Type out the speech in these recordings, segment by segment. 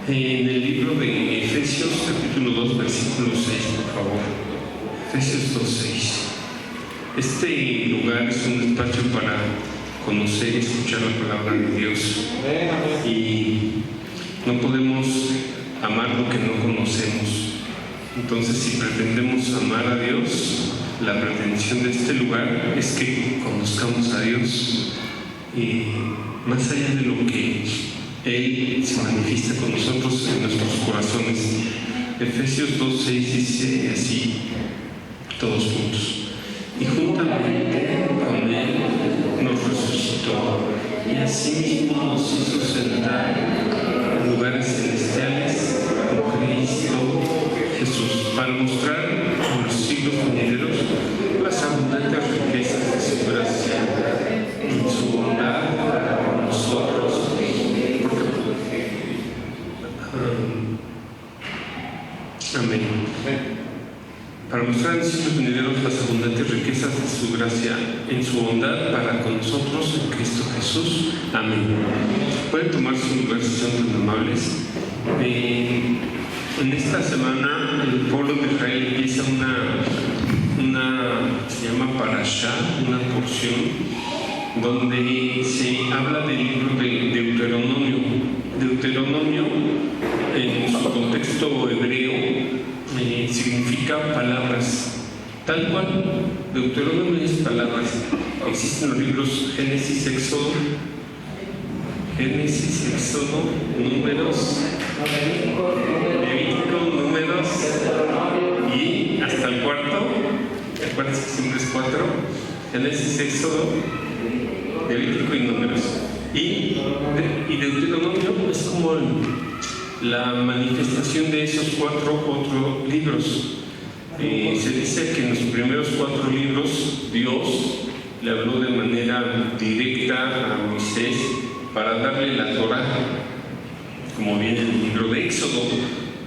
En el libro de Efesios, capítulo 2, versículo 6, por favor. Efesios 2, 6. Este lugar es un espacio para conocer y escuchar la palabra de Dios. Y no podemos amar lo que no conocemos. Entonces, si pretendemos amar a Dios, la pretensión de este lugar es que conozcamos a Dios. Y más allá de lo que Él se manifiesta con nosotros en nuestros corazones. Efesios 2:6 dice así, todos juntos: y juntamente con Él nos resucitó, y asimismo nos hizo sentar en lugares celestiales con Cristo Jesús, para mostrar en los siglos venideros las abundantes riquezas de su gracia y su bondad para nosotros. Amén. Para mostrar en los siglos venideros las abundantes riquezas de su gracia en su bondad para con nosotros en Cristo Jesús. Amén. Pueden tomar su lugar si son tan amables. En esta semana el pueblo de Israel empieza se llama Parashá, una porción donde se habla del libro de Deuteronomio. Deuteronomio, en su contexto hebreo, significa palabras. Tal cual, Deuteronomio es palabras. Existen los libros Génesis, Éxodo, Números, Levítico, Números y hasta el cuarto. Acuérdense que siempre es 4: Génesis, Éxodo, Levítico y Números. Y Deuteronomio es como la manifestación de esos 4 libros. Se dice que en los primeros 4 libros Dios le habló de manera directa a Moisés para darle la Torá, como viene en el libro de Éxodo.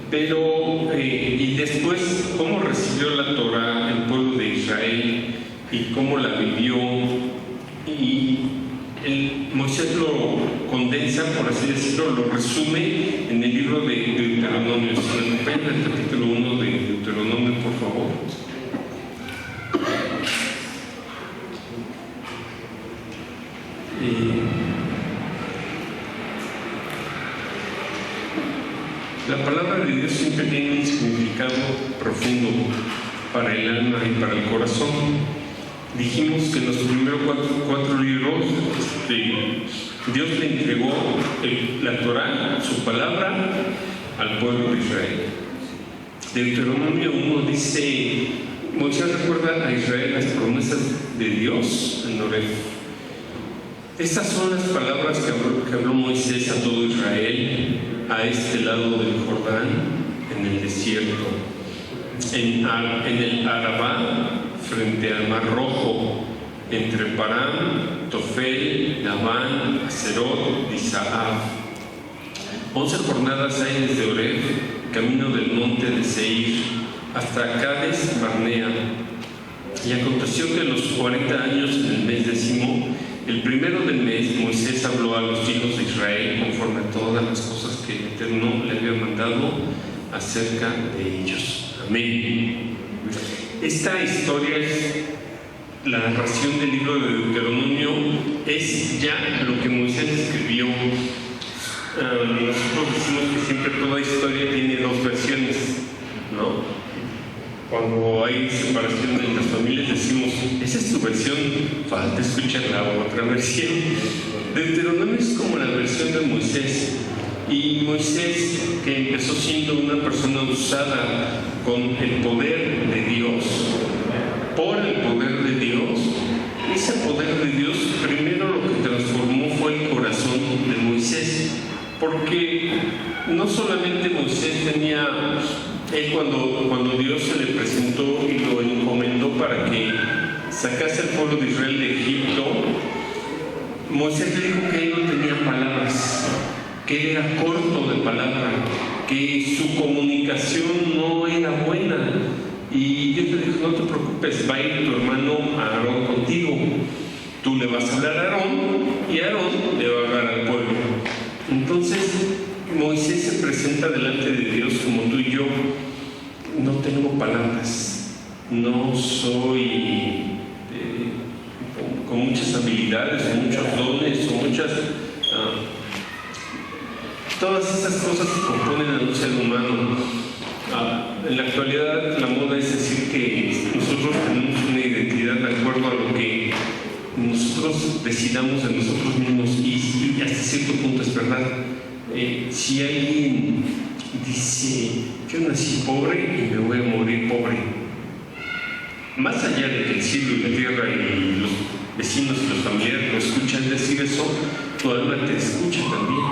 Pero, y después, cómo recibió la Torá el pueblo de Israel y cómo la vivió. Y Moisés lo condensa, por así decirlo, lo resume en el libro de Deuteronomio. Si me acompañan el capítulo 1 de Deuteronomio, por favor. La palabra de Dios siempre tiene un significado profundo para el alma y para el corazón. Dijimos que en los primeros 4 libros Dios le entregó la Torá, su palabra, al pueblo de Israel. Deuteronomio 1 dice: Moisés recuerda a Israel las promesas de Dios en Horeb. Estas son las palabras que habló Moisés a todo Israel a este lado del Jordán, en el desierto, en el Arabá, frente al Mar Rojo, entre Parán, Tofel, Labán, Aserot y Sahab. 11 jornadas hay desde Horeb, camino del monte de Seir, hasta Cades Barnea. Y aconteció que a los 40 años, en el mes 10º, el primero del mes, Moisés habló a los hijos de Israel conforme a todas las cosas que el Eterno le había mandado acerca de ellos. Amén. Esta historia es la narración del libro de Deuteronomio, es ya lo que Moisés escribió. Nosotros decimos que siempre toda historia tiene 2 versiones, ¿no? Cuando hay separación en las familias decimos: esa es tu versión, falta escuchar la otra versión. Deuteronomio es como la versión de Moisés. Y Moisés, que empezó siendo una persona usada con el poder de Dios, por el poder de Dios, ese poder de Dios primero lo que transformó fue el corazón de Moisés. Porque no solamente Moisés tenía, él cuando Dios se le presentó y lo encomendó para que sacase al pueblo de Israel de Egipto, Moisés le dijo que él no tenía palabras, que era corto de palabra, que su comunicación no era buena. Y Dios le dijo: no te preocupes, va a ir tu hermano Aarón contigo. Tú le vas a hablar a Aarón y Aarón le va a hablar al pueblo. Entonces Moisés se presenta presenta delante de Dios como tú y yo, no tengo palabras, no soy con muchas habilidades, o muchos dones, o muchas... todas esas cosas que componen a un ser humano. En la actualidad la moda es decir que nosotros tenemos una identidad de acuerdo a lo que nosotros decidamos de nosotros mismos, y hasta cierto punto es verdad. Si alguien dice, yo nací pobre y me voy a morir pobre, más allá de que el cielo y la tierra y los vecinos y los familiares lo escuchan decir eso, tu alma te escucha también,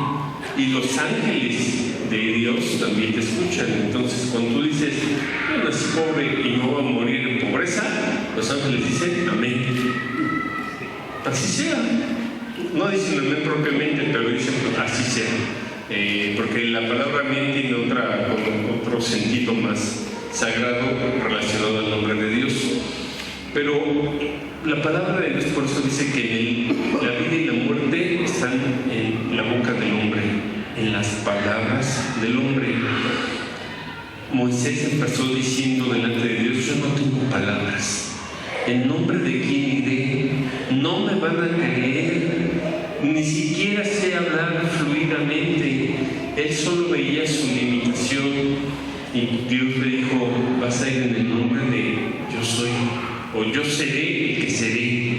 y los ángeles de Dios también te escuchan. Entonces, cuando tú dices, yo nací pobre y me voy a morir en pobreza, los ángeles dicen amén. Así sea. No dicen amén propiamente, pero dicen así sea. Porque la palabra amén tiene otro sentido más sagrado relacionado al nombre de Dios. Pero la palabra de Dios por eso dice que la vida y la muerte están en la boca del hombre, en las palabras del hombre. Moisés empezó diciendo delante de Dios, yo no tengo palabras, ¿en nombre de quién iré? No me van a creer, ni siquiera sé hablar fluidamente. Él solo veía su limitación, y Dios le dijo, vas a ir en el nombre de yo soy, o yo seré el que seré.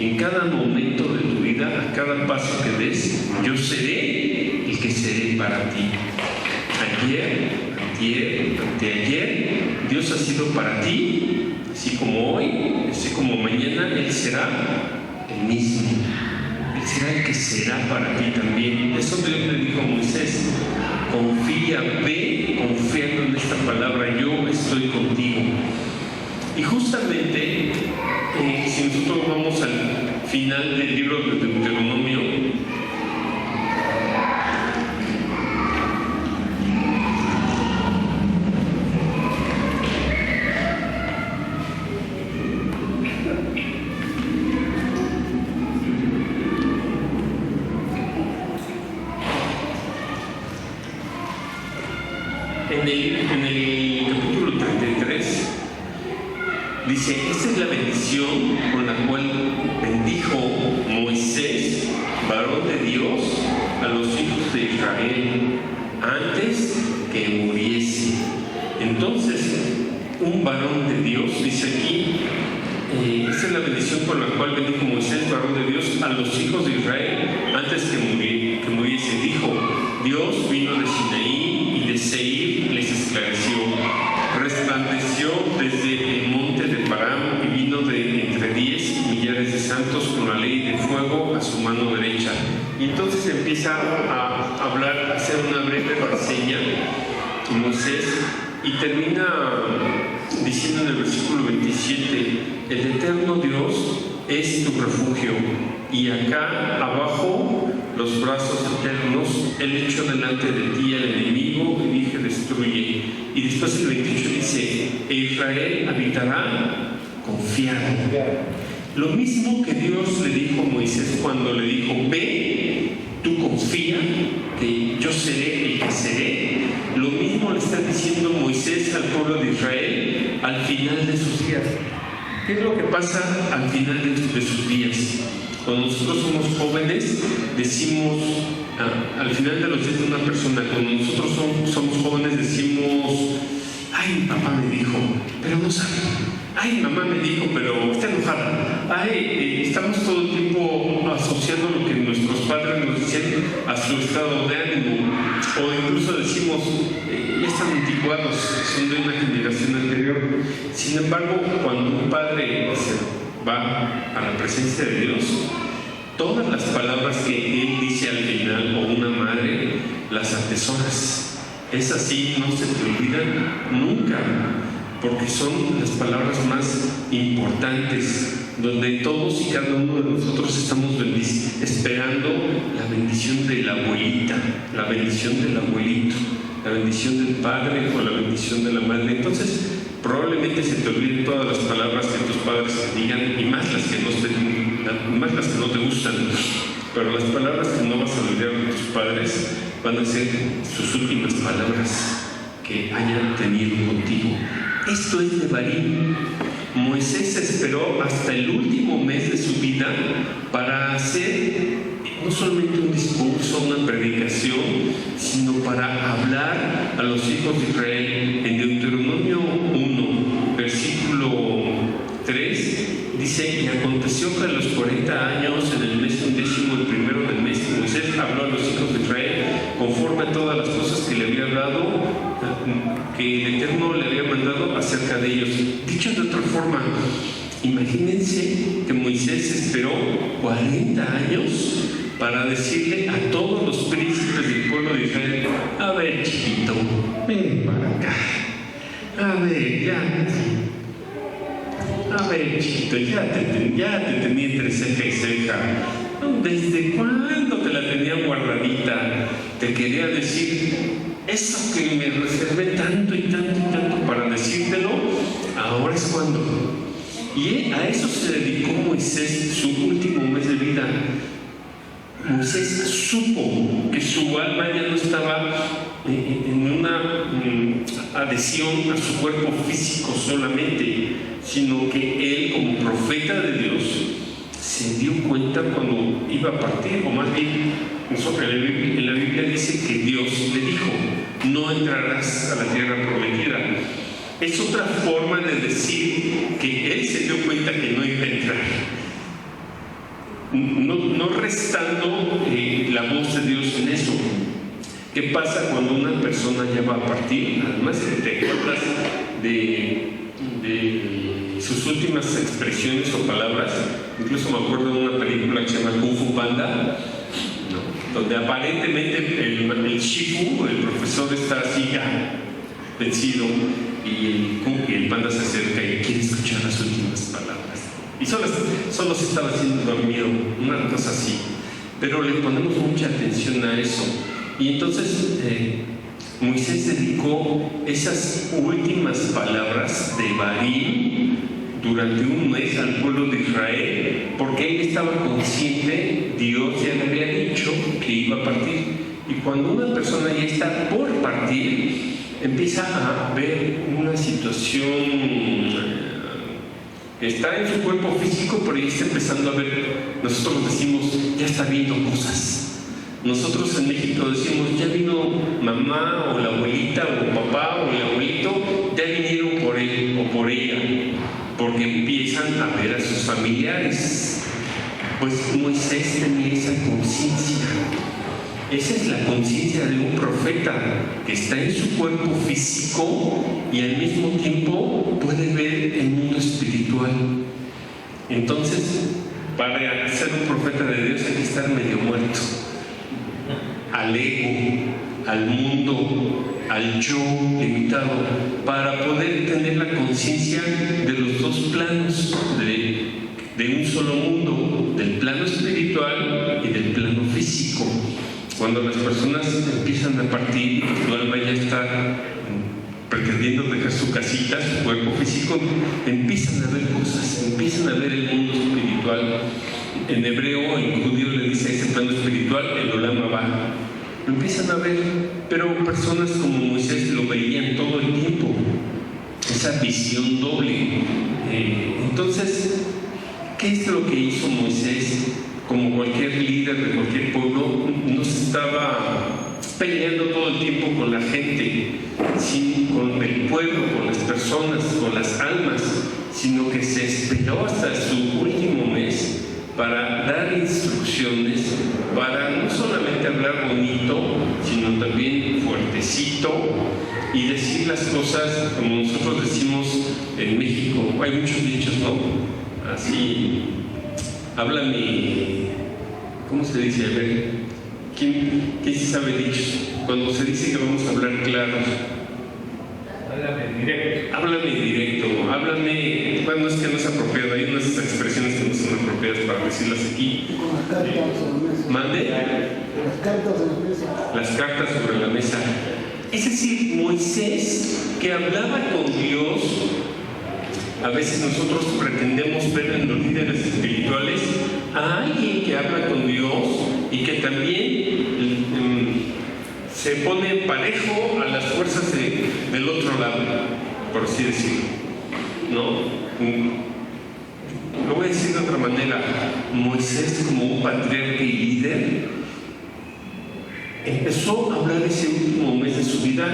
En cada momento de tu vida, a cada paso que des, yo seré el que seré para ti. Ayer, anteayer, Dios ha sido para ti, así como hoy, así como mañana, Él será el mismo. Él será el que será para ti también. Eso Dios le dijo a Moisés, confía, ve confiando en esta palabra, yo estoy contigo. Y justamente, si nosotros vamos al final del libro de Deuteronomio, en el capítulo 33, dice, esta es la bendición con la cual bendijo Moisés, varón de Dios, a los hijos de Israel, antes que muriese. Entonces, un varón de Dios, dice aquí, esta es la bendición con la cual bendijo Moisés, varón de Dios, a los hijos de Israel, antes que muriese. Dijo, Dios vino de Sinaí y de Seir les esclareció. Resplandeció desde el monte de Param y vino de entre 10 millares de santos con la ley de fuego a su mano derecha. Y entonces empieza a hablar, a hacer una breve reseña Moisés, y termina diciendo en el versículo 27, el eterno Dios es tu refugio, y acá abajo los brazos eternos, Él echó delante de ti al enemigo y dije destruye. Y después el 28 dice, e Israel habitará confiado. Lo mismo que Dios le dijo a Moisés cuando le dijo, ve, tú confía, que yo seré el que seré. Lo mismo le está diciendo Moisés al pueblo de Israel al final de sus días. ¿Qué es lo que pasa al final de sus días? Cuando nosotros somos jóvenes, decimos, al final de los días de una persona, cuando nosotros somos jóvenes, decimos, ay, mi papá me dijo, pero no sabe. Ay, mamá me dijo, pero está enojada. Ay, estamos todo el tiempo asociando lo que nuestros padres nos decían a su estado de ánimo. O incluso decimos, ya están anticuados, son de una generación anterior. Sin embargo, cuando un padre va a la presencia de Dios, todas las palabras que él dice al final, o una madre, las atesoras. Es así, no se te olvidan nunca, porque son las palabras más importantes, donde todos y cada uno de nosotros estamos esperando la bendición de la abuelita, la bendición del abuelito, la bendición del padre o la bendición de la madre. Entonces, probablemente se te olviden todas las palabras que tus padres te digan, y más las que no te gustan, pero las palabras que no vas a olvidar de tus padres van a ser sus últimas palabras que hayan tenido contigo. Esto es Devarim. Moisés esperó hasta el último mes de su vida para hacer no solamente un discurso, una predicación, sino para hablar a los hijos de Israel. En Deuteronomio 1, versículo 3, dice: y aconteció que a los 40 años, en el mes 11, el primero del mes, Moisés habló a los hijos de Israel conforme a todas las cosas que le había dado, que el Eterno le había mandado acerca de ellos. Dicho de otra forma, imagínense que Moisés esperó 40 años para decirle a todos los príncipes del pueblo de Israel: a ver, chiquito, ven para acá, a ver, chiquito, ya te tenía entre ceja y ceja. ¿Desde cuándo te la tenía guardadita? Te quería decir eso que me reservé tanto y tanto y tanto para decírtelo. Ahora es cuando. Y a eso se dedicó Moisés su último mes de vida. Moisés supo que su alma ya no estaba en una adhesión a su cuerpo físico solamente, sino que él, como profeta de Dios, se dio cuenta cuando iba a partir, o más bien en la Biblia dice que Dios le dijo: no entrarás a la tierra prometida. Es otra forma de decir que él se dio cuenta que no iba a entrar, no restando la voz de Dios en eso. ¿Qué pasa cuando una persona ya va a partir? Además, te acuerdas de sus últimas expresiones o palabras. Incluso me acuerdo de una película que se llama Kung Fu Panda, ¿no? Donde aparentemente el Shifu, el profesor, está así ya vencido, y el panda se acerca y quiere escuchar las últimas palabras, y solo se estaba haciendo dormido, una cosa así. Pero le ponemos mucha atención a eso, y entonces Moisés dedicó esas últimas palabras de Devarim durante un mes al pueblo de Israel, porque él estaba consciente, Dios ya le había dicho que iba a partir. Y cuando una persona ya está por partir, empieza a ver una situación que está en su cuerpo físico, pero ya está empezando a ver. Nosotros decimos: ya está viendo cosas. Nosotros en México decimos: ya vino mamá, o la abuelita, o papá, o el abuelito, ya vinieron por él o por ella, porque empiezan a ver a sus familiares. Pues Moisés tenía esa conciencia. Esa es la conciencia de un profeta, que está en su cuerpo físico y al mismo tiempo puede ver el mundo espiritual. Entonces, para ser un profeta de Dios hay que estar medio muerto al ego, al mundo, al yo limitado, para poder tener la conciencia de los dos planos, de un solo mundo, del plano espiritual y del plano físico. Cuando las personas empiezan a partir, tu alma ya está pretendiendo dejar su casita, su cuerpo físico, empiezan a ver cosas, empiezan a ver el mundo espiritual. En hebreo, en judío le dice a ese plano espiritual el Olam Abba. Lo empiezan a ver, pero personas como Moisés lo veían todo el tiempo, esa visión doble. Entonces, ¿qué es lo que hizo Moisés? Como cualquier líder de cualquier pueblo, no se estaba peleando todo el tiempo con la gente, sino con el pueblo, con las personas, con las almas, sino que se esperó hasta su último mes para dar instrucciones, para no solamente hablar bonito, sino también fuertecito y decir las cosas como nosotros decimos en México. Hay muchos dichos, ¿no? Así, háblame, ¿cómo se dice? A ver, ¿quién sí sabe dichos? Cuando se dice que vamos a hablar claros. Háblame directo, háblame. Bueno, es que no es apropiado, hay unas expresiones que no son apropiadas para decirlas aquí. ¿Mande? Las cartas sobre la mesa. Es decir, Moisés, que hablaba con Dios. A veces nosotros pretendemos ver en los líderes espirituales a alguien que habla con Dios y que también se pone parejo a las fuerzas del otro lado, por así decirlo, ¿no? Lo voy a decir de otra manera. Moisés, como un patriarca y líder, empezó a hablar ese último mes de su vida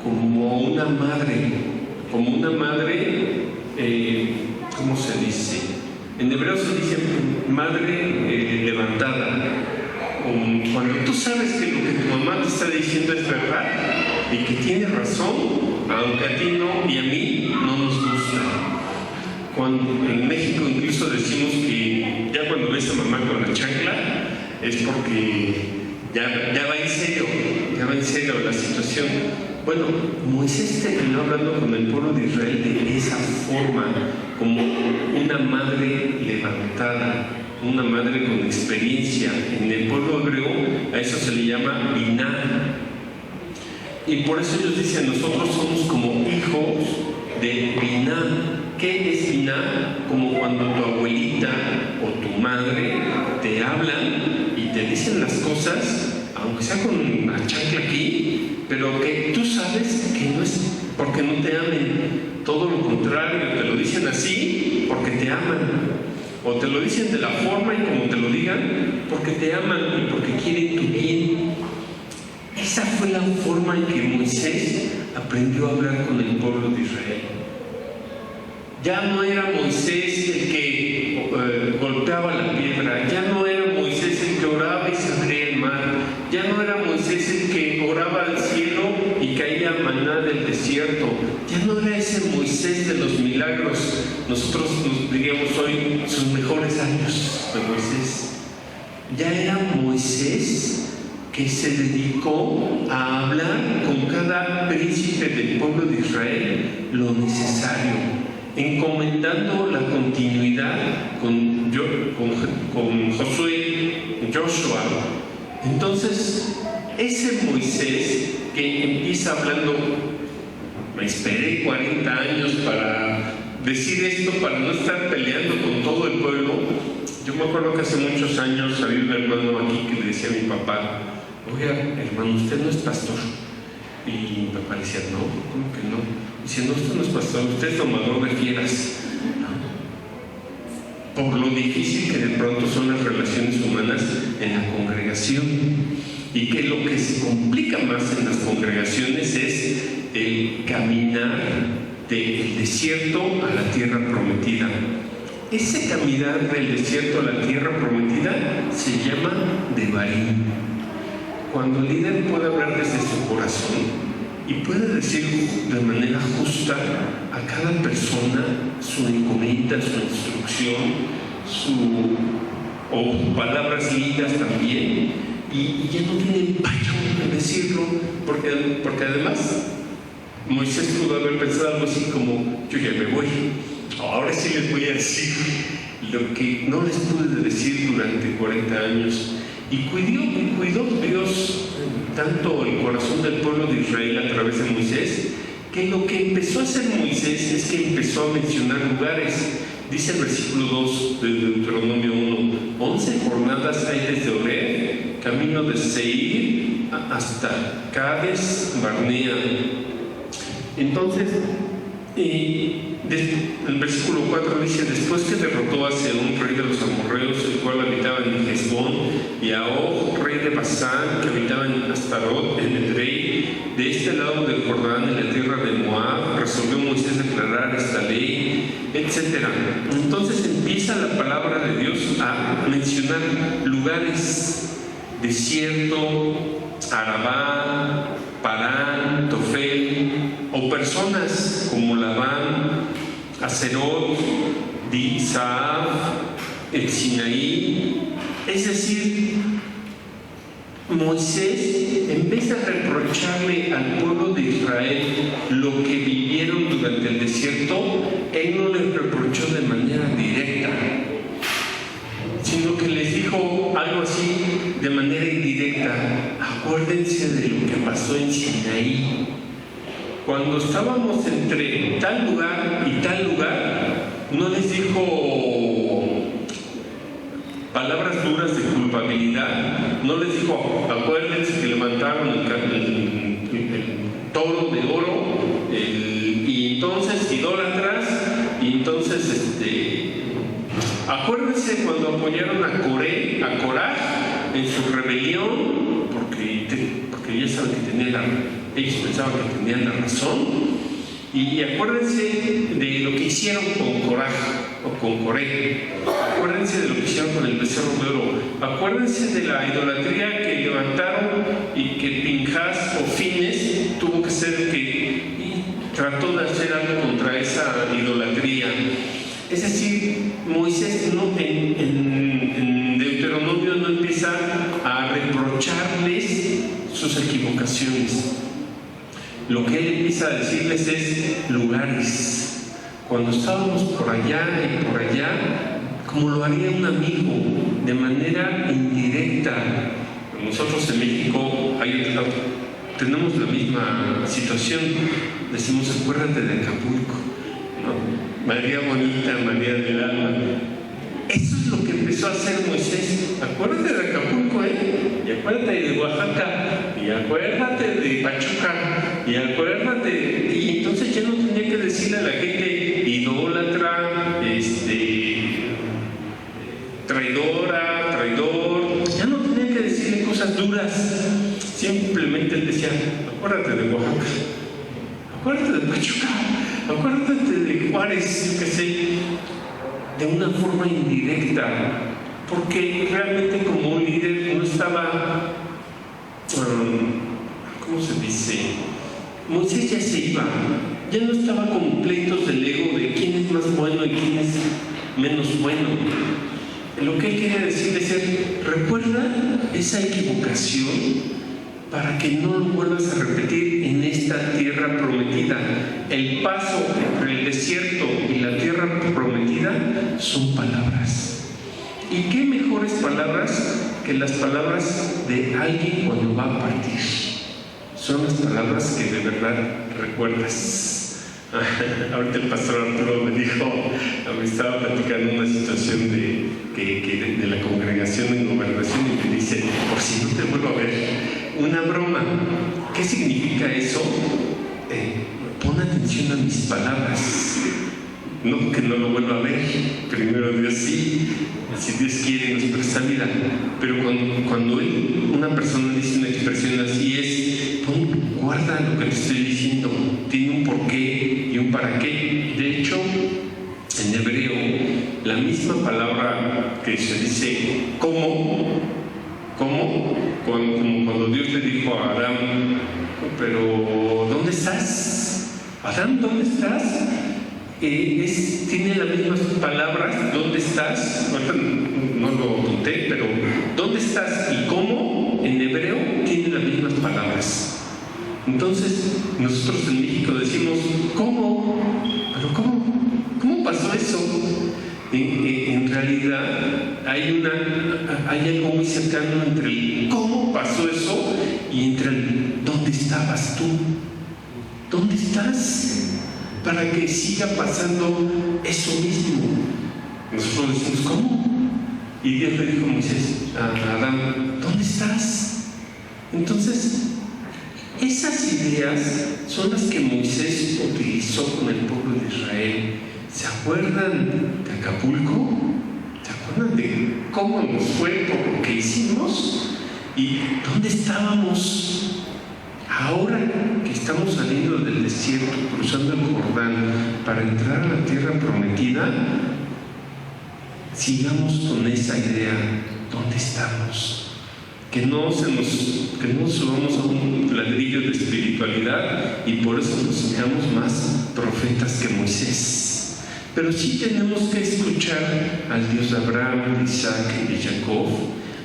como una madre, ¿cómo se dice? En hebreo se dice madre levantada. Cuando tú sabes que lo que tu mamá te está diciendo es verdad y que tiene razón, aunque a ti no y a mí no nos gusta. En México incluso decimos que ya cuando ves a mamá con la chancla es porque ya va en serio la situación. Bueno, Moisés terminó hablando con el pueblo de Israel de esa forma, como una madre levantada, una madre con experiencia. En el pueblo hebreo a eso se le llama biná. Y por eso ellos dicen, nosotros somos como hijos de biná. ¿Qué es biná? Como cuando tu abuelita o tu madre te hablan y te dicen las cosas, aunque sea con la chancla aquí, pero que tú sabes que no es porque no te amen, todo lo contrario, te lo dicen así porque te aman, o te lo dicen de la forma y como te lo digan porque te aman y porque quieren tu bien. Esa fue la forma en que Moisés aprendió a hablar con el pueblo de Israel. Ya no era Moisés el que golpeaba la piedra, ya no era Moisés el que oraba y se abría el mar, ya no era Moisés el que oraba al cielo y caía maná del desierto, ya no era ese Moisés de los milagros. Nosotros nos diríamos hoy sus mejores años de Moisés. Ya era Moisés que se dedicó a hablar con cada príncipe del pueblo de Israel lo necesario, encomendando la continuidad con Joshua. Entonces, ese Moisés que empieza hablando, me esperé 40 años para decir esto, para no estar peleando con todo el pueblo. Yo me acuerdo que hace muchos años había un hermano aquí que le decía a mi papá, oiga, hermano, usted no es pastor. Y mi papá le decía, no, ¿cómo que no? Dice, no, usted no es pastor, usted es domador de fieras. Por lo difícil que de pronto son las relaciones humanas en la congregación. Y que lo que se complica más en las congregaciones es el caminar del desierto a la tierra prometida. Ese caminar del desierto a la tierra prometida se llama Devarim. Cuando el líder puede hablar desde su corazón y puede decir de manera justa a cada persona su encomienda, su instrucción, o palabras lindas también, y ya no tiene empacho en decirlo, porque además Moisés pudo haber pensado algo así como, yo ya me voy, ahora sí les voy a decir lo que no les pude decir durante 40 años. Y cuidó Dios tanto el corazón del pueblo de Israel a través de Moisés, que lo que empezó a hacer Moisés es que empezó a mencionar lugares. Dice el versículo 2 de Deuteronomio 1, 11 jornadas hay desde Horeb, camino de Seir hasta Cades Barnea. Entonces, el versículo 4 dice, después que derrotó a Sehón, rey de los amorreos, el cual habitaba en Hesbón, y a Og, rey de Basán, que habitaba en Astarot, en Edrei, de este lado del Jordán, en la tierra de Moab, resolvió Moisés declarar esta ley, etc. Entonces empieza la palabra de Dios a mencionar lugares: desierto, Arabá, Parán, Tofel, o personas como Labán, Aserot, Disaab, el Sinaí. Es decir, Moisés, en vez de reprocharle al pueblo de Israel lo que vivieron durante el desierto, él no les reprochó de manera directa, sino que les dijo algo así de manera indirecta: acuérdense de lo que pasó en Sinaí. Cuando estábamos entre tal lugar y tal lugar, no les dijo palabras duras de culpabilidad, no les dijo, acuérdense que levantaron el oro de oro, y entonces idólatras, y entonces acuérdense cuando apoyaron a Coraj en su rebelión, porque ya saben que ellos pensaban que tenían la razón. Y acuérdense de lo que hicieron con Coraj o con Coré. Acuérdense de lo que hicieron con el becerro de oro. Acuérdense de la idolatría que levantaron y que Pinjas o Fines tuvo que ser el que trató de hacer algo contra esa idolatría. Es decir, Moisés en Deuteronomio no empieza a reprocharles sus equivocaciones. Lo que él empieza a decirles es lugares. Cuando estábamos por allá y por allá, como lo haría un amigo, de manera indirecta. Nosotros en México tenemos la misma situación. Decimos, acuérdate de Acapulco, ¿no? María bonita, María del alma. Eso es lo que empezó a hacer Moisés. Acuérdate de Acapulco, y acuérdate de Oaxaca, y acuérdate de Pachuca, y acuérdate. Y entonces ya no tenía que decirle a la gente idólatra, traidor, ya no tenía que decirle cosas duras. Simplemente él decía, acuérdate de Oaxaca, acuérdate de Pachuca, acuérdate de Juárez, yo qué sé, de una forma indirecta, porque realmente como un líder no estaba, ¿cómo se dice? Moisés ya se iba, ya no estaba con pleitos del ego de quién es más bueno y quién es menos bueno. Lo que él quería decirles es, recuerda esa equivocación para que no lo vuelvas a repetir en esta tierra prometida. El paso entre el desierto y la tierra prometida son palabras. ¿Y qué mejores palabras que las palabras de alguien cuando va a partir? Son las palabras que de verdad recuerdas. Ahorita el pastor Arturo me dijo, me estaba platicando una situación de la congregación en Gobernación y me dice, por si no te vuelvo a ver, una broma. ¿Qué significa eso? Pon atención a mis palabras. No que no lo vuelva a ver, primero Dios sí, si Dios quiere nos presta vida. Pero cuando una persona dice una expresión así es, guarda lo que te estoy diciendo, tiene un porqué y un para qué. De hecho, en hebreo, la misma palabra que se dice como cuando Dios le dijo a Adán, pero ¿dónde estás? Adán, ¿dónde estás? Tiene las mismas palabras, ¿dónde estás? No lo apunté, pero ¿dónde estás? Y cómo en hebreo tiene las mismas palabras. Entonces nosotros en México decimos ¿cómo? ¿Pero cómo pasó eso? En realidad hay algo muy cercano entre el cómo pasó eso y entre el ¿dónde estabas tú? ¿Dónde estás? Para que siga pasando eso mismo. Nosotros decimos, ¿cómo? Y Dios le dijo a Moisés, a Adán, ¿dónde estás? Entonces, esas ideas son las que Moisés utilizó con el pueblo de Israel. ¿Se acuerdan de Acapulco? ¿Se acuerdan de cómo nos fue por lo que hicimos? ¿Y dónde estábamos? Ahora que estamos saliendo del desierto, cruzando el Jordán para entrar a la tierra prometida, sigamos con esa idea. ¿Dónde estamos? Que no subamos a un ladrillo de espiritualidad y por eso nos seamos más profetas que Moisés. Pero sí tenemos que escuchar al Dios de Abraham, de Isaac y de Jacob,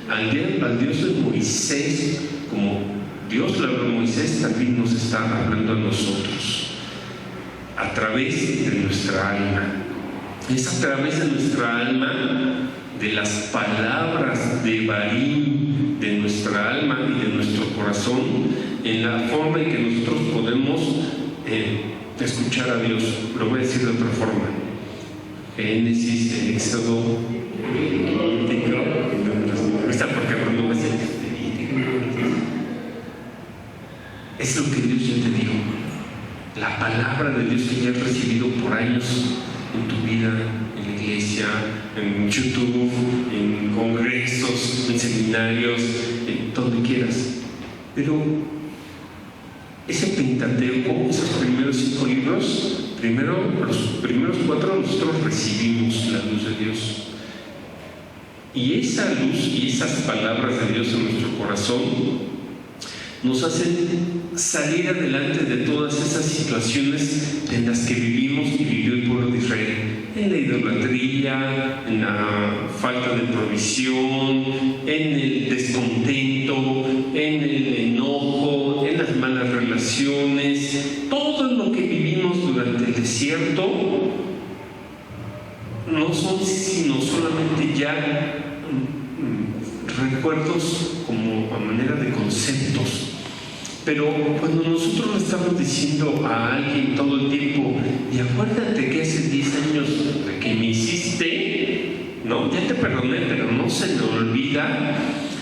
al Dios de Moisés, como Dios le habló a Moisés, también nos está hablando a nosotros a través de nuestra alma. Es a través de nuestra alma, de las palabras de Barim, de nuestra alma y de nuestro corazón, en la forma en que nosotros podemos escuchar a Dios. Lo voy a decir de otra forma. Génesis, Éxodo, Levítico, porque no me sé. es lo que Dios ya te dio. La palabra de Dios que ya has recibido por años en tu vida, en la iglesia, en YouTube, en congresos, en seminarios, en donde quieras. Pero ese Pentateuco, esos primeros 5 libros, los primeros 4 nosotros recibimos la luz de Dios. Y esa luz y esas palabras de Dios en nuestro corazón nos hacen salir adelante de todas esas situaciones en las que vivimos y vivió el pueblo de Israel. En la idolatría, en la falta de provisión, en el descontento, en el enojo, en las malas relaciones. Todo lo que vivimos durante el desierto no son sino solamente ya recuerdos como a manera de conceptos. Pero cuando nosotros le estamos diciendo a alguien todo el tiempo, y acuérdate que hace 10 años que me hiciste, no, ya te perdoné, pero no se me olvida,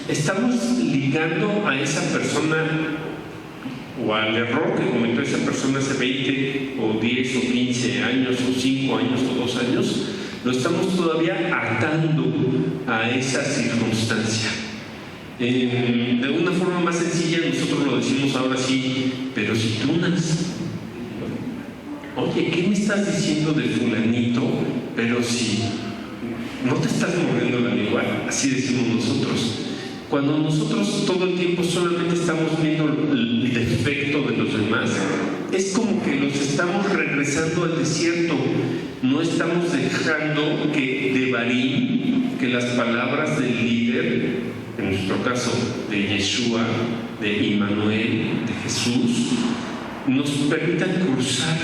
estamos ligando a esa persona o al error que cometió esa persona hace 20 o 10 o 15 años o 5 años o 2 años, lo estamos todavía atando a esa circunstancia. De una forma más sencilla nosotros lo decimos ahora sí, pero si tú oye, ¿qué me estás diciendo de fulanito? Pero si no te estás mordiendo la lengua, así decimos nosotros. Cuando nosotros todo el tiempo solamente estamos viendo el defecto de los demás, es como que los estamos regresando al desierto. No estamos dejando que Devarim, que las palabras del líder, en nuestro caso de Yeshua, de Immanuel, de Jesús, nos permitan cruzar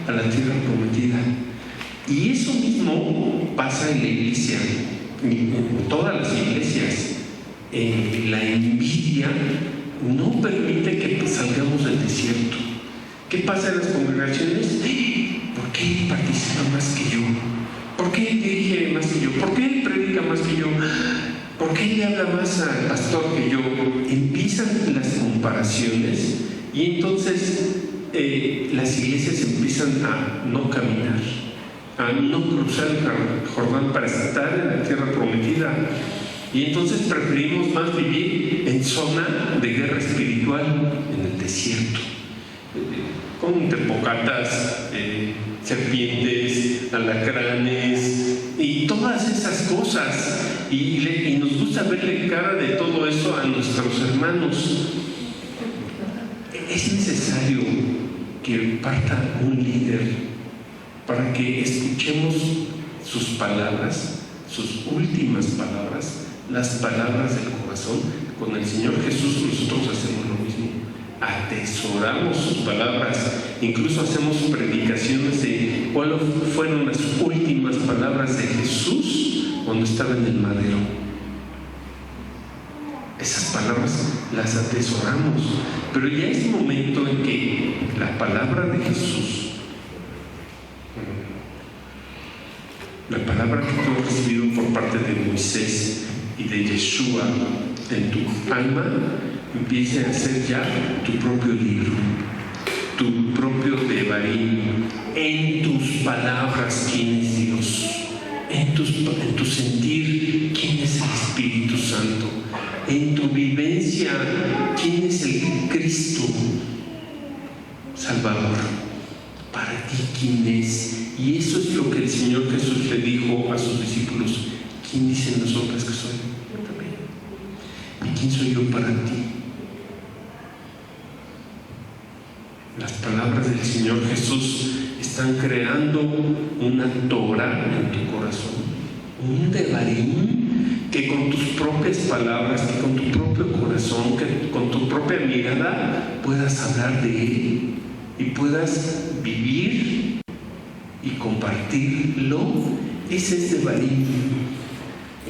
a la tierra prometida. Y eso mismo pasa en la iglesia, en todas las iglesias. La envidia no permite que salgamos del desierto. ¿Qué pasa en las congregaciones? ¿Por qué él participa más que yo? ¿Por qué él dirige más que yo? ¿Por qué él predica más que yo? ¿Por qué él le habla más al pastor que yo? Empiezan las comparaciones y entonces las iglesias empiezan a no caminar, a no cruzar el Jordán para estar en la tierra prometida. Y entonces preferimos más vivir en zona de guerra espiritual, en el desierto, con tepocatas, serpientes, alacranes y todas esas cosas. Y nos gusta verle cara de todo eso a nuestros hermanos. Es necesario que parta un líder para que escuchemos sus palabras, sus últimas palabras, las palabras del corazón. Con el Señor Jesús nosotros hacemos lo mismo. Atesoramos sus palabras, incluso hacemos predicaciones de cuáles fueron las últimas palabras de Jesús cuando estaba en el madero. Esas palabras las atesoramos, pero ya es momento en que la palabra de Jesús, la palabra que tú has recibido por parte de Moisés y de Yeshua en tu alma, empiece a ser ya tu propio libro, tu propio Devarim, en tus palabras quién es Dios, en tu sentir quién es el Espíritu Santo, en tu vivencia quién es el Cristo Salvador, para ti quién es. Y eso es lo que el Señor Jesús le dijo a sus discípulos: ¿quién dicen los hombres que soy? Yo también. ¿Y quién soy yo para ti? Las palabras del Señor Jesús están creando una Torah en tu corazón, un Devarim, que con tus propias palabras, que con tu propio corazón, que con tu propia mirada puedas hablar de Él y puedas vivir y compartirlo. Ese es Devarim.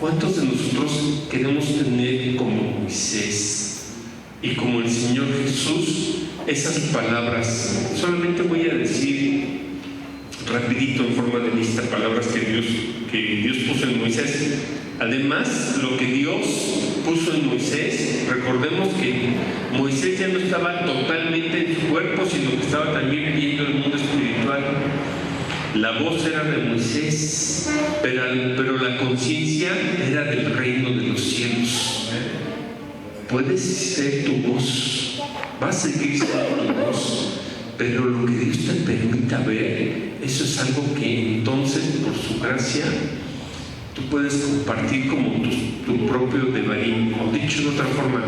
¿Cuántos de nosotros queremos tener como Moisés y como el Señor Jesús esas palabras? Solamente voy a decir rapidito en forma de lista palabras que Dios puso en Moisés. Además, lo que Dios puso en Moisés, recordemos que Moisés ya no estaba totalmente en su cuerpo, sino que estaba también viendo el mundo espiritual. La voz era de Moisés, pero la conciencia era del reino de los cielos. Puedes ser tu voz, va a seguir siendo tu voz, pero lo que Dios te permita ver, eso es algo que entonces, por su gracia, tú puedes compartir como tu propio devarim. O dicho de otra forma,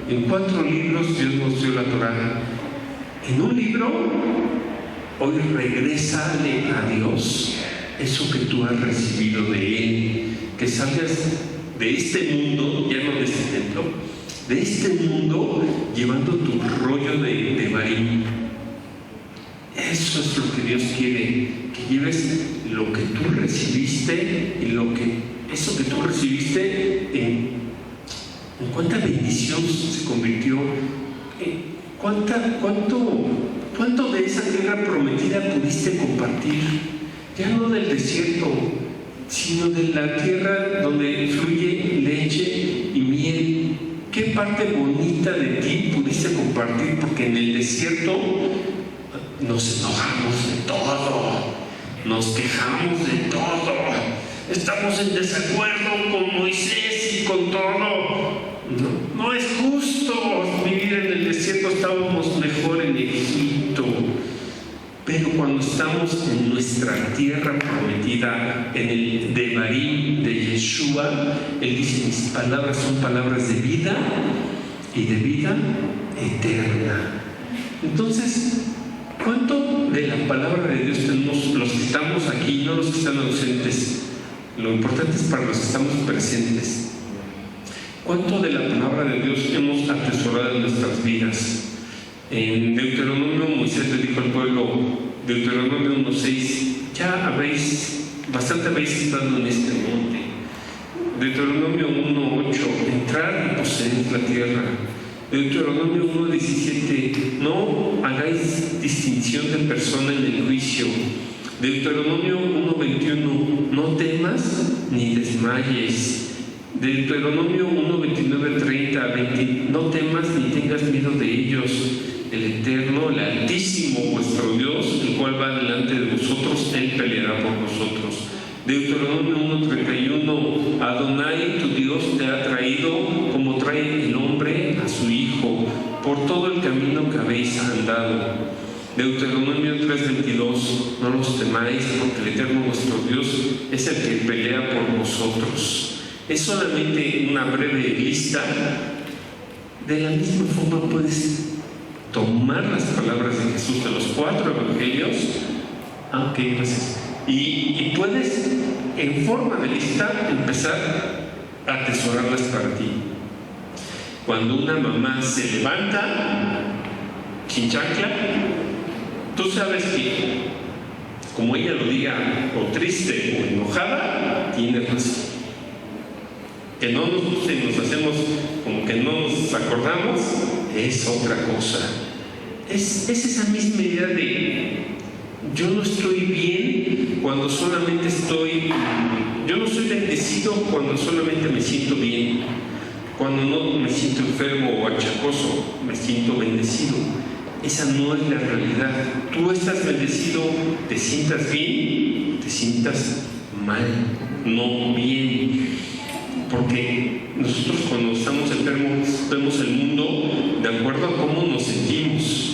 en 4 libros Dios nos dio la Torá. En un libro, hoy regrésale a Dios eso que tú has recibido de Él, que salgas de este mundo, ya no de este templo, de este mundo, llevando tu rollo de devarim. Eso es lo que Dios quiere, que lleves lo que tú recibiste y eso que tú recibiste en cuánta bendición se convirtió, cuánto de esa tierra prometida pudiste compartir, ya no del desierto, sino de la tierra donde fluye leche y miel. ¿Qué parte bonita de ti pudiste compartir? Porque en el desierto nos enojamos de todo, nos quejamos de todo, estamos en desacuerdo con Moisés y con todo. No es justo vivir en el desierto, estábamos mejor en Egipto. Pero cuando estamos en nuestra tierra prometida, en el devarim de Yeshua, Él dice: mis palabras son palabras de vida y de vida eterna. Entonces, ¿cuánto de la palabra de Dios tenemos los que estamos aquí, no los que están ausentes? Lo importante es para los que estamos presentes. ¿Cuánto de la palabra de Dios hemos atesorado en nuestras vidas? En Deuteronomio, Moisés le dijo al pueblo, Deuteronomio 1:6, ya bastante habéis estado en este monte. Deuteronomio 1:8, entrar y poseer la tierra. Deuteronomio 1:17, no hagáis distinción de persona en el juicio. Deuteronomio 1:21, no temas ni desmayes. Deuteronomio 1:29-30, no temas ni tengas miedo de ellos. El Eterno, el Altísimo, vuestro Dios, el cual va delante de vosotros, Él peleará por vosotros. Deuteronomio 1:31, Adonai, tu Dios, te ha traído como trae el hombre a su hijo, por todo el camino que habéis andado. Deuteronomio 3:22, no los temáis, porque el Eterno vuestro Dios es el que pelea por vosotros. Es solamente una breve lista. De la misma forma puedes tomar las palabras de Jesús de los 4 evangelios, gracias, y puedes en forma de lista empezar a atesorarlas para ti. Cuando una mamá se levanta sin chancla, tú sabes que, como ella lo diga, o triste o enojada, tiene razón. Que no nos guste y nos hacemos como que no nos acordamos, es otra cosa. Es esa misma idea de yo no estoy bien cuando solamente yo no soy bendecido cuando solamente me siento bien. Cuando no me siento enfermo o achacoso, me siento bendecido. Esa no es la realidad. Tú estás bendecido, te sientas bien, te sientas mal, no bien. Porque nosotros cuando estamos enfermos vemos el mundo de acuerdo a cómo nos sentimos.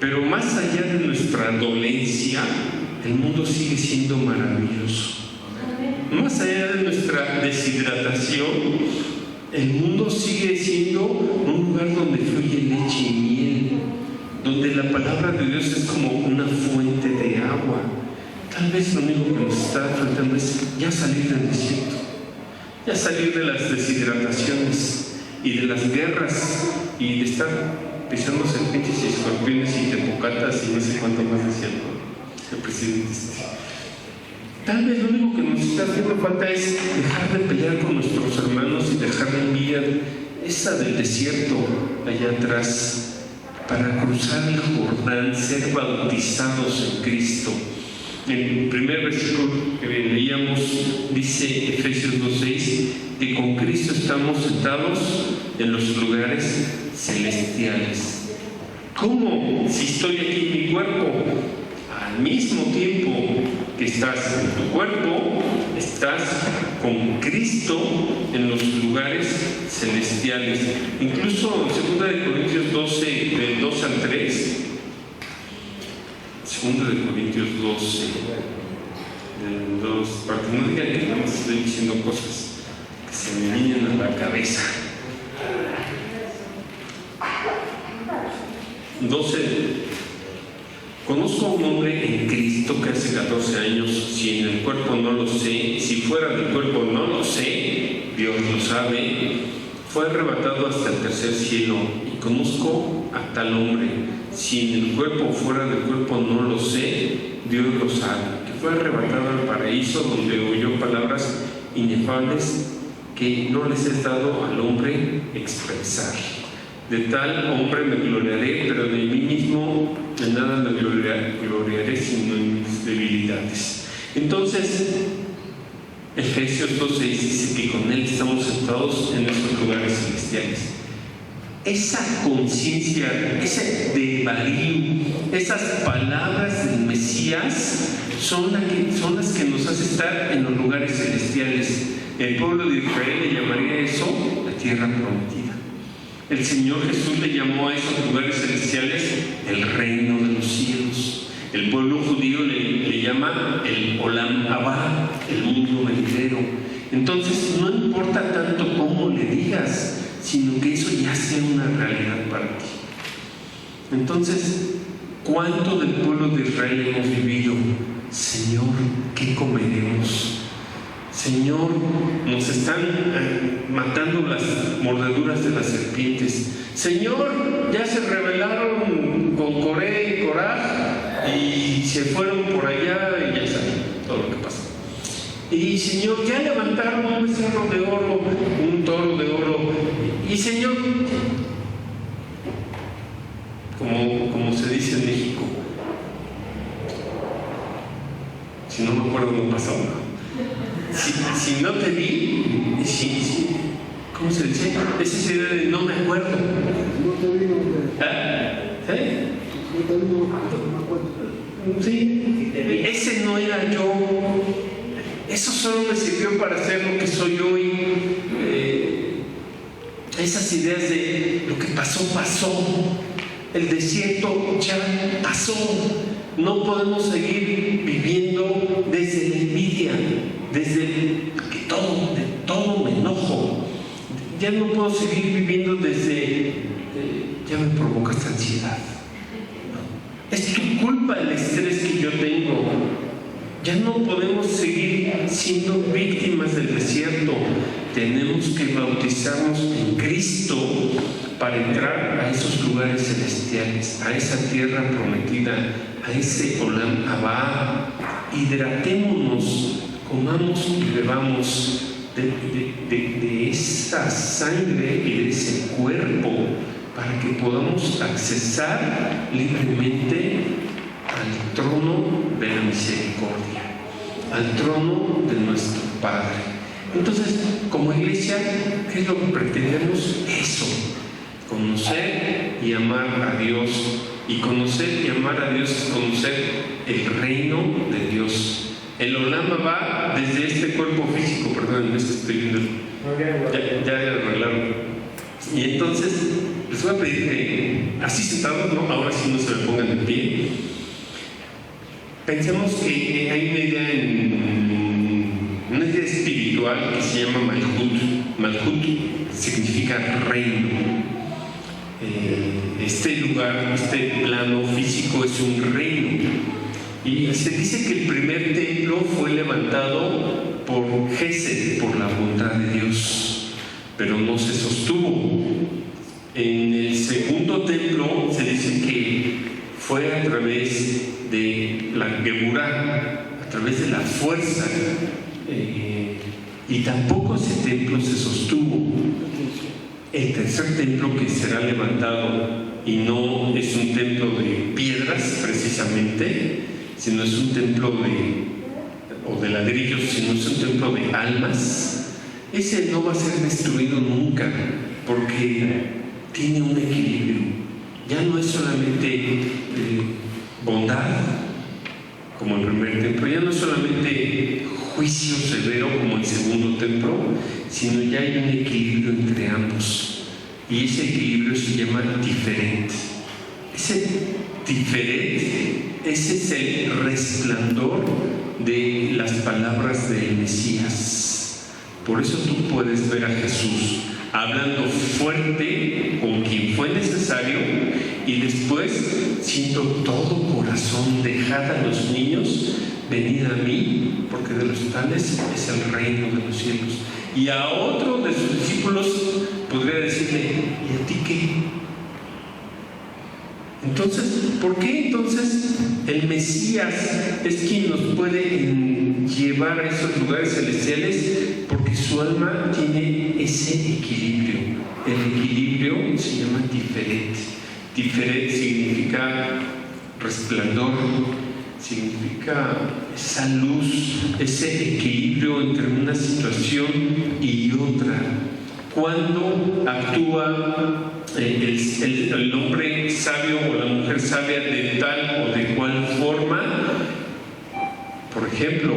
Pero más allá de nuestra dolencia, el mundo sigue siendo maravilloso. Más allá de nuestra deshidratación, el mundo sigue siendo un lugar donde fluye leche y miel, donde la palabra de Dios es como una fuente de agua. Tal vez lo único que nos está faltando es ya salir del desierto, ya salir de las deshidrataciones y de las guerras y de estar pisando serpientes y escorpiones y tepocatas y no sé cuánto más decía el presidente. Tal vez lo único que nos está haciendo falta es dejar de pelear con nuestros hermanos y dejar de enviar esa del desierto allá atrás para cruzar el Jordán, ser bautizados en Cristo. El primer versículo que leíamos dice, Efesios 2:6, que con Cristo estamos sentados en los lugares celestiales. ¿Cómo? Si estoy aquí en mi cuerpo, al mismo tiempo que estás en tu cuerpo, estás con Cristo en los lugares celestiales. Incluso en 2 Corintios 12, del 2 al 3, 2 Corintios 12, del 2, para que no digan que nada más estoy diciendo cosas que se me vienen a la cabeza. 12. Conozco a un hombre en Cristo que hace 14 años, si en el cuerpo no lo sé, si fuera del cuerpo no lo sé, Dios lo sabe, fue arrebatado hasta el tercer cielo. Y conozco a tal hombre, si en el cuerpo o fuera del cuerpo no lo sé, Dios lo sabe, que fue arrebatado al paraíso, donde oyó palabras inefables que no les es dado al hombre expresar. De tal hombre me gloriaré, pero de mí mismo en nada me gloriaré sino en mis debilidades. Entonces, Efesios 2:6 dice que con Él estamos sentados en esos lugares celestiales. Esa conciencia, ese devarim, esas palabras del Mesías son las que nos hacen estar en los lugares celestiales. El pueblo de Israel le llamaría eso la tierra prometida. El Señor Jesús le llamó a esos lugares celestiales el reino de los cielos. El pueblo judío le llama el Olam Abba, el mundo venidero. Entonces no importa tanto cómo le digas, sino que eso ya sea una realidad para ti. Entonces, ¿cuánto del pueblo de Israel hemos vivido? Señor, ¿qué comeremos? Señor, nos están matando las mordeduras de las serpientes. Señor, ya se rebelaron con Coré y Coraj y se fueron por allá y ya saben todo lo que pasó. Y Señor, ya levantaron un becerro de oro, un toro de oro. Y Señor, como se dice en México, si no me acuerdo no pasó nada. Si no te vi, ¿cómo se dice? Esa idea de no me acuerdo. No te vi, no te... ¿Eh? No te vi, no me acuerdo. Sí, ese no era yo. Eso solo me sirvió para hacer lo que soy hoy. Esas ideas de lo que pasó, pasó. El desierto ya pasó. No podemos seguir viviendo desde la envidia, desde que de todo me enojo. Ya no puedo seguir viviendo desde ya me provocas ansiedad. Es tu culpa el estrés que yo tengo. Ya no podemos seguir siendo víctimas del desierto. Tenemos que bautizarnos en Cristo para entrar a esos lugares celestiales, a esa tierra prometida, a ese Olam Abba. Hidratémonos, comamos y bebamos de esa sangre y de ese cuerpo para que podamos accesar libremente al trono de la misericordia, al trono de nuestro Padre. Entonces, como iglesia, ¿qué es lo que pretendemos? Eso, conocer y amar a Dios. Y conocer y amar a Dios es conocer el reino de Dios. El Olam Abba desde este cuerpo físico, perdón, es que estoy viendo, ya arreglaron. Y entonces, les voy a pedir que, así sentados, ¿no? Ahora sí no se me pongan de pie. Pensemos que hay una idea espiritual que se llama Malhut. Malhut significa reino. Este lugar, este plano físico es un reino. Y se dice que el primer templo fue levantado por Gesed, por la bondad de Dios, pero no se sostuvo. En el segundo templo se dice que fue a través de la Geburá, a través de la fuerza, y tampoco ese templo se sostuvo. El tercer templo que será levantado, y no es un templo de piedras precisamente, sino es un templo de ladrillos, sino es un templo de almas, ese no va a ser destruido nunca, porque tiene un equilibrio. Ya no es solamente bondad, como el primer templo, ya no es solamente juicio severo como el segundo templo, sino ya hay un equilibrio entre ambos. Y ese equilibrio se llama diferente. Ese diferente, ese es el resplandor de las palabras del Mesías. Por eso tú puedes ver a Jesús hablando fuerte con quien fue necesario y después siendo todo corazón, dejad a los niños, venid a mí, porque de los tales es el reino de los cielos. Y a otro de sus discípulos podría decirle, ¿y a ti qué? Entonces, ¿por qué entonces el Mesías es quien nos puede llevar a esos lugares celestiales? Porque su alma tiene ese equilibrio. El equilibrio se llama diferente. Diferente significa resplandor, significa esa luz, ese equilibrio entre una situación y otra. Cuando actúa el hombre sabio o la mujer sabia de tal o de cual forma, por ejemplo,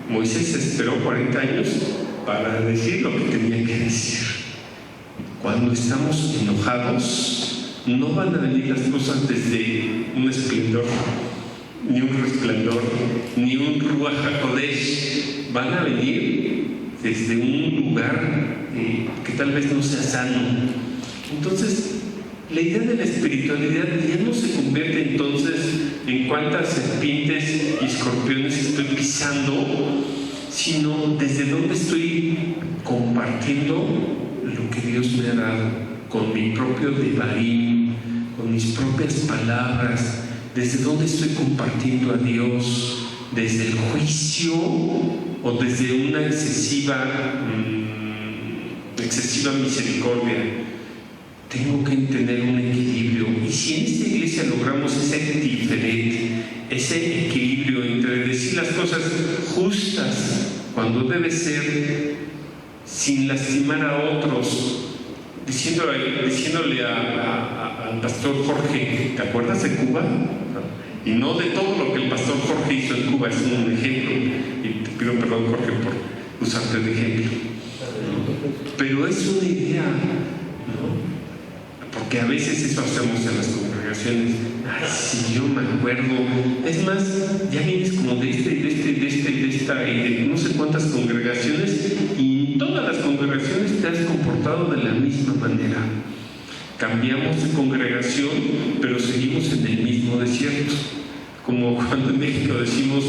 Moisés esperó 40 años para decir lo que tenía que decir. Cuando estamos enojados, no van a venir las cosas desde un esplendor, ni un resplandor, ni un Ruach HaKodesh. Van a venir desde un lugar que tal vez no sea sano. Entonces, la idea de la espiritualidad ya no se convierte entonces en cuántas serpientes y escorpiones estoy pisando, sino desde dónde estoy compartiendo lo que Dios me ha dado, con mi propio devarim, con mis propias palabras, desde dónde estoy compartiendo a Dios, desde el juicio o desde una excesiva misericordia. Tengo que tener un equilibrio. Y si en esta iglesia logramos ese diferente, ese equilibrio entre decir las cosas justas cuando debe ser, sin lastimar a otros, diciéndole al pastor Jorge, ¿te acuerdas de Cuba? Y no de todo lo que el pastor Jorge hizo en Cuba, es un ejemplo, y te pido perdón, Jorge, por usarte de ejemplo. Pero es una idea, ¿no? Porque a veces eso hacemos en las congregaciones. Ay, si yo me acuerdo. Es más, ya vienes como de esta y de no sé cuántas congregaciones, y en todas las congregaciones te has comportado de la misma manera. Cambiamos de congregación, pero seguimos en el mismo desierto. Como cuando en México decimos,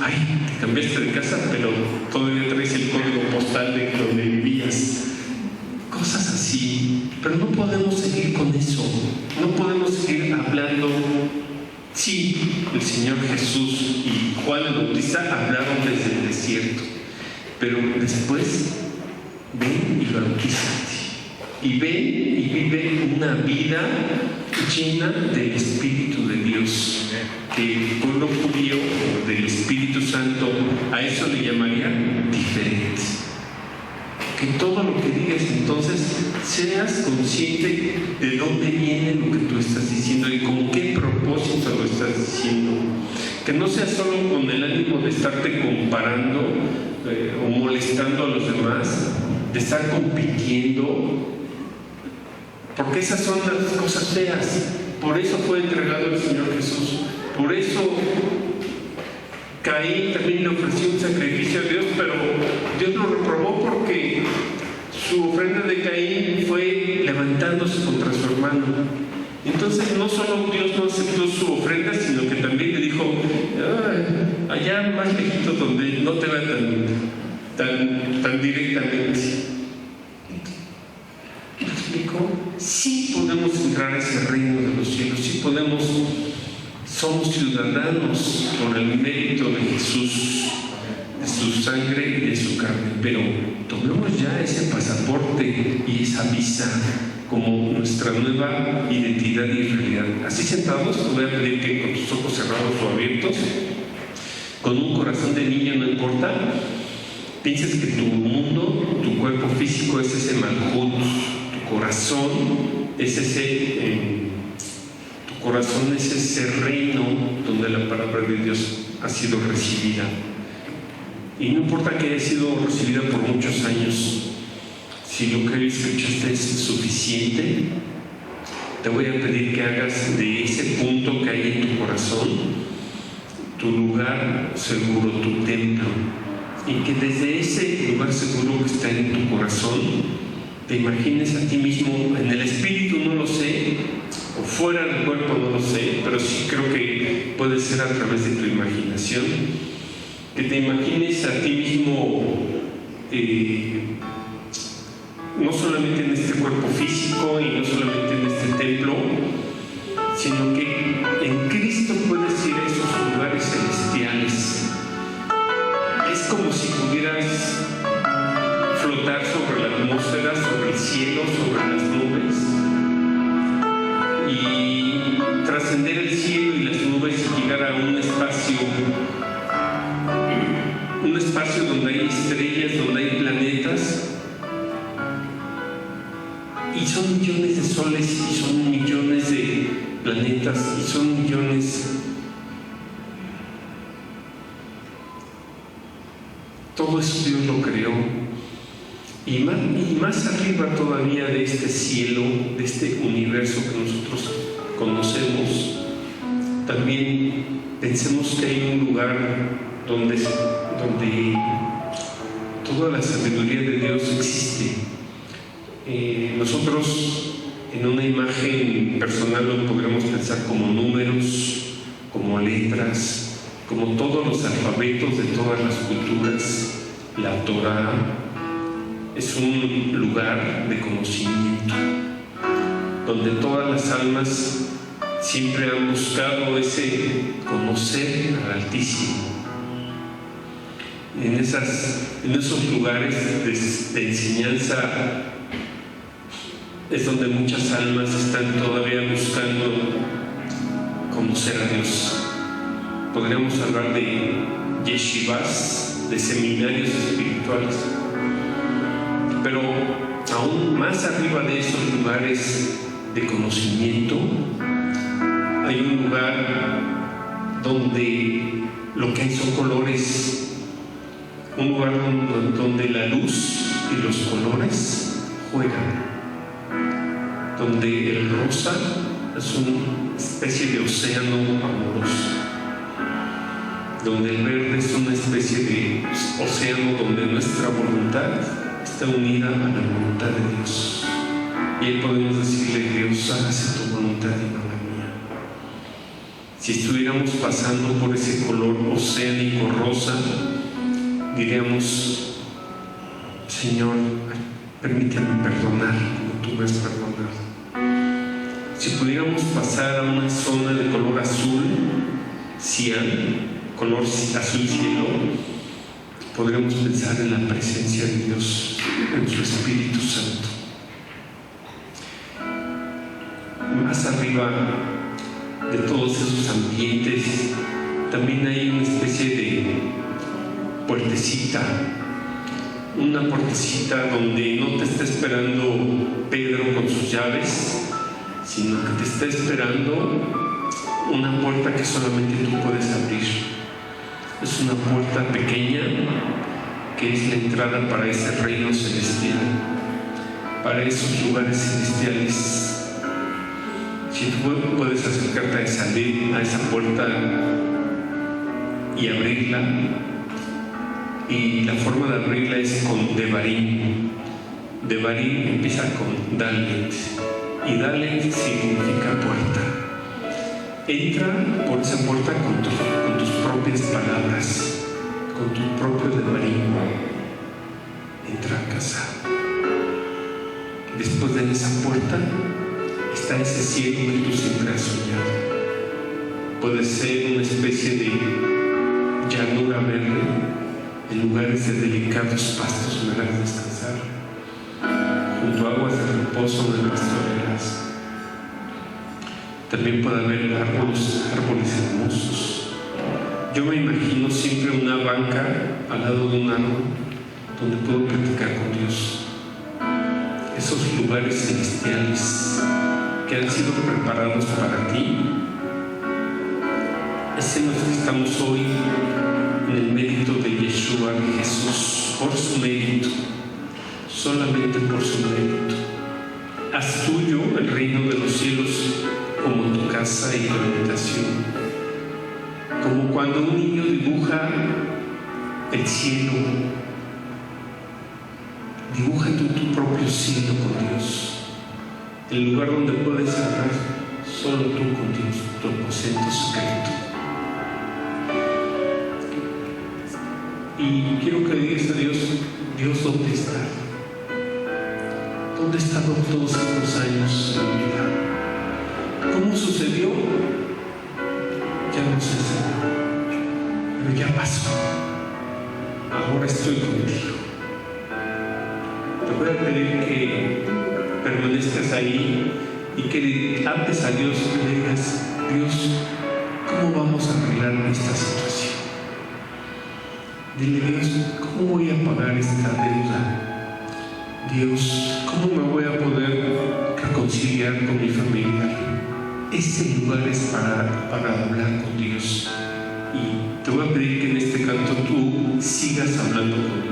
ay, te cambiaste de casa, pero todavía traes el código postal de donde vivías. Cosas así, pero no podemos seguir con eso, no podemos seguir hablando. Sí, el Señor Jesús y Juan el Bautista hablaron desde el desierto, pero después ven y bautízate, y ven y vive una vida llena del Espíritu de Dios, que el pueblo judío del Espíritu Santo a eso le llamaría diferente. Que todo lo que digas entonces seas consciente de dónde viene lo que tú estás diciendo y con qué propósito lo estás diciendo. Que no sea solo con el ánimo de estarte comparando o molestando a los demás, de estar compitiendo, porque esas son las cosas feas. Por eso fue entregado el Señor Jesús. Por eso Caín también le ofreció un sacrificio a Dios, pero Dios lo reprobó porque su ofrenda de Caín fue levantándose contra su hermano. Entonces no solo Dios no aceptó su ofrenda, sino que también le dijo, allá más lejitos donde no te vean tan directamente. ¿Me explico? Sí podemos entrar a ese reino de los cielos, sí podemos. Somos ciudadanos por el mérito de Jesús, de su sangre y de su carne, pero tomemos ya ese pasaporte y esa visa como nuestra nueva identidad y realidad. Así sentados, te voy a pedir que con tus ojos cerrados o abiertos, con un corazón de niño, no importa, pienses que tu mundo, tu cuerpo físico es ese malhut, tu corazón es ese reino donde la palabra de Dios ha sido recibida. Y no importa que haya sido recibida por muchos años, si lo que hoy escuchaste es suficiente, te voy a pedir que hagas de ese punto que hay en tu corazón tu lugar seguro, tu templo, y que desde ese lugar seguro que está en tu corazón te imagines a ti mismo en el espíritu, no lo sé, o fuera del cuerpo, no lo sé, pero sí creo que puede ser a través de tu imaginación, que te imagines a ti mismo no solamente en este cuerpo físico y no solamente en este templo, sino que en Cristo puedes ir a esos lugares celestiales. Es como si pudieras flotar sobre la atmósfera, sobre el cielo, sobre las nubes, y trascender el cielo y las nubes y llegar a un espacio donde hay estrellas, donde hay planetas, y son millones de soles, y son millones de planetas, y son millones. Todo eso Dios lo creó. Y más arriba todavía de este cielo, de este universo que nosotros conocemos, también pensemos que hay un lugar donde toda la sabiduría de Dios existe. Nosotros en una imagen personal lo podríamos pensar como números, como letras, como todos los alfabetos de todas las culturas. La Torá es un lugar de conocimiento donde todas las almas siempre han buscado ese conocer al Altísimo. En esos lugares de enseñanza es donde muchas almas están todavía buscando conocer a Dios. Podríamos hablar de yeshivas, de seminarios espirituales, pero aún más arriba de esos lugares de conocimiento hay un lugar donde lo que hay son colores, un lugar donde la luz y los colores juegan, donde el rosa es una especie de océano amoroso, donde el verde es una especie de océano donde nuestra voluntad está unida a la voluntad de Dios. Y ahí podemos decirle: Dios, hágase tu voluntad y no la mía. Si estuviéramos pasando por ese color oceánico rosa, diríamos: Señor, permíteme perdonar como tú me has perdonado. Si pudiéramos pasar a una zona de color azul, cian, color azul cielo, podríamos pensar en la presencia de Dios, en su Espíritu Santo. Más arriba de todos esos ambientes también hay una especie de puertecita, una puertecita donde no te está esperando Pedro con sus llaves, sino que te está esperando una puerta que solamente tú puedes abrir. Es una puerta pequeña que es la entrada para ese reino celestial, para esos lugares celestiales. Si tú puedes acercarte a esa puerta y abrirla, y la forma de abrirla es con Devarim. Devarim empieza con Dalet, y Dalet significa puerta. Entra por esa puerta con tus propias palabras, con tu propio Devarim. Entra a casa. Después de esa puerta está ese cielo que tú siempre has soñado. Puede ser una especie de llanura verde, en lugares de delicados pastos donde vas a descansar. junto a aguas de reposo me pastorearás. También puede haber árboles hermosos. Yo me imagino siempre una banca al lado de un árbol donde puedo platicar con Dios. Esos lugares celestiales que han sido preparados para ti, es en los que estamos hoy, en el mérito de Yeshua, de Jesús, por su mérito, solamente por su mérito. Haz tuyo el reino de los cielos como tu casa y tu habitación. Como cuando un niño dibuja el cielo, dibuja tu propio cielo con Dios, el lugar donde puedes hablar solo tú con Dios, tu aposento secreto. Y quiero que digas a Dios, Dios, ¿dónde está? ¿Dónde he estado todos estos años en mi vida? ¿Cómo sucedió? Ya no sé, Señor, pero ya pasó. Ahora estoy contigo. Te voy a pedir que permanezcas ahí y que le hables a Dios y le digas, Dios, ¿cómo vamos a arreglar esta situación? Dile, Dios, ¿cómo voy a pagar esta deuda? Dios, ¿cómo me voy a poder reconciliar con mi familia? Ese lugar es para hablar con Dios. Y te voy a pedir que en este canto tú sigas hablando con Dios.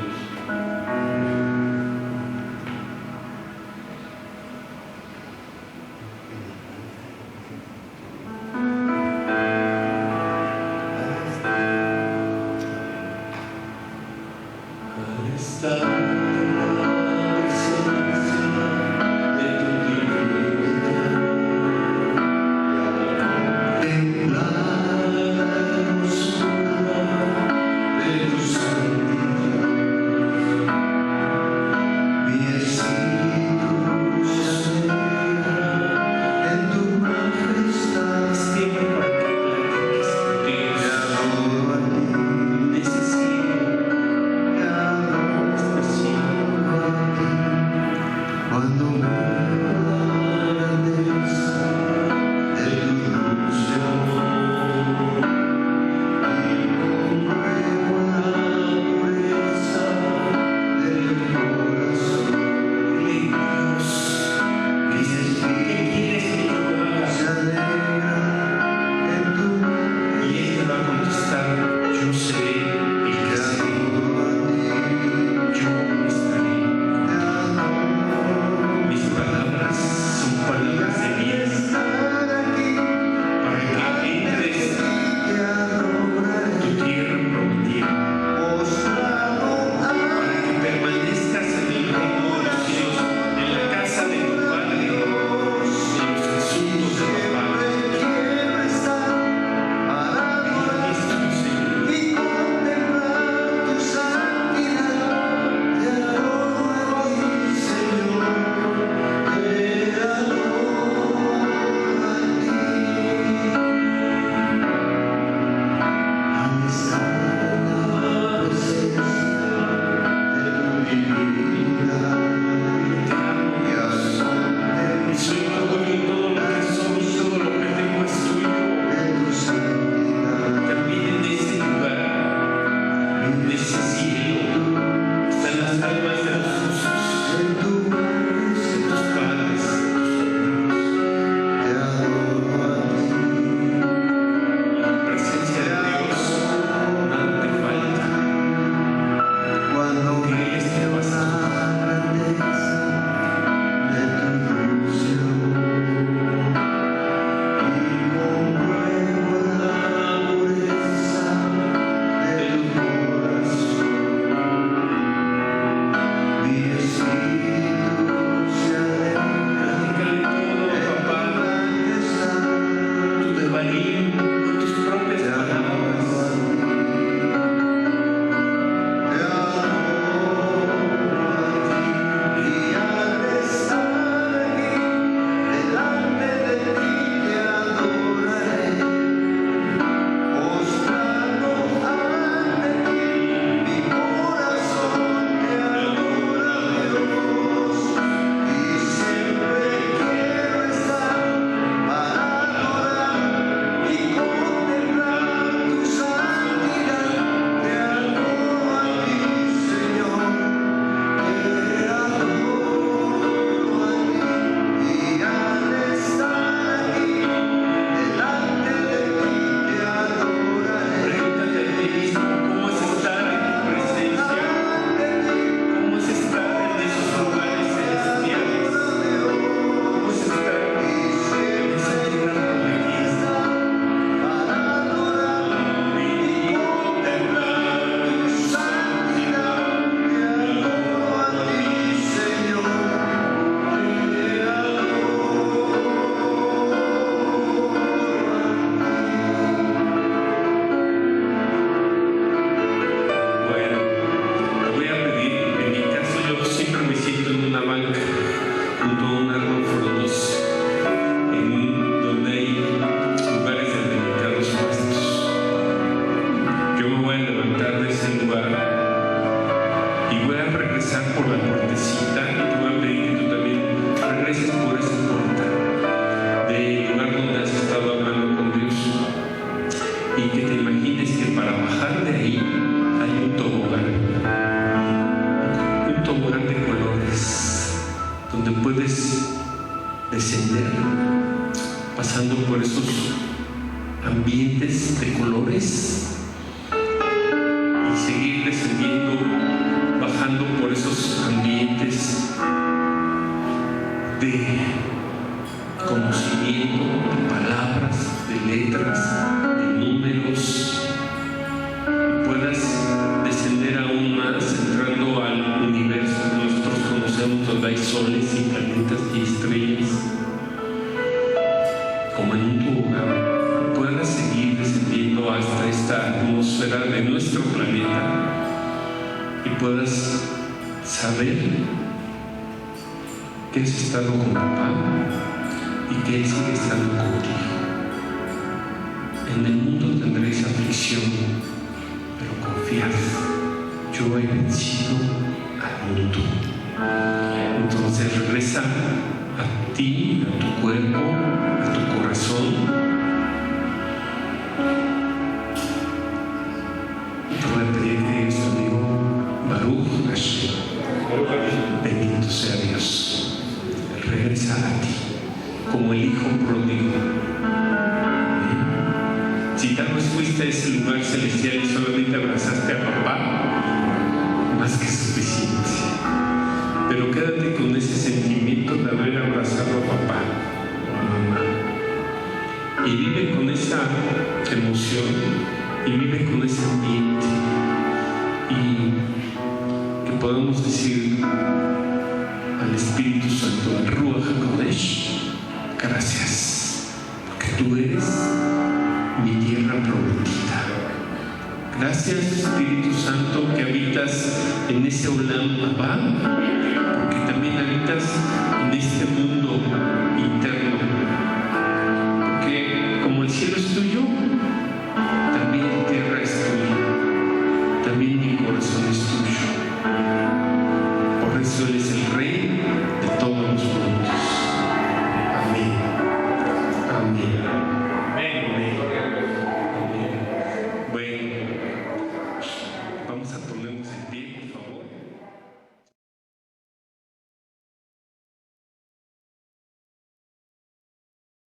por la puertecita y te voy a pedir que tú también regreses por esa puerta del lugar donde has estado hablando con Dios y que te imagines que para bajar de ahí hay un tobogán de colores donde puedes descender pasando por esos ambientes de colores y seguir descendiendo, bajando por esos ambientes de conocimiento, de palabras, de letras, de números, y puedas descender aún más entrando al universo que nosotros conocemos, donde hay soles y planetas y estrellas, como en un tobogán. Puedas seguir descendiendo hasta esta atmósfera de nuestro planeta y puedas saber que has estado con papá y que él sigue estando contigo. En el mundo tendréis aflicción, pero confiad, yo he vencido al mundo. Entonces regresa a ti, a tu cuerpo, a tu corazón. Te voy a pedir que digas conmigo, Baruch Hashem, bendito sea Dios. Regresa a ti, como el hijo pródigo. Si tal vez fuiste a ese lugar celestial y solamente abrazaste a papá, más que suficiente. Pero quédate con ese sentimiento de haber abrazado a papá o a mamá. Y vive con esa emoción, y vive con ese ambiente. Y que podamos decir al Espíritu Santo, al Ruach HaKodesh, gracias, porque tú eres mi tierra prometida. Gracias, Espíritu Santo, que habitas en ese Olam Abba, porque también habitas en este mundo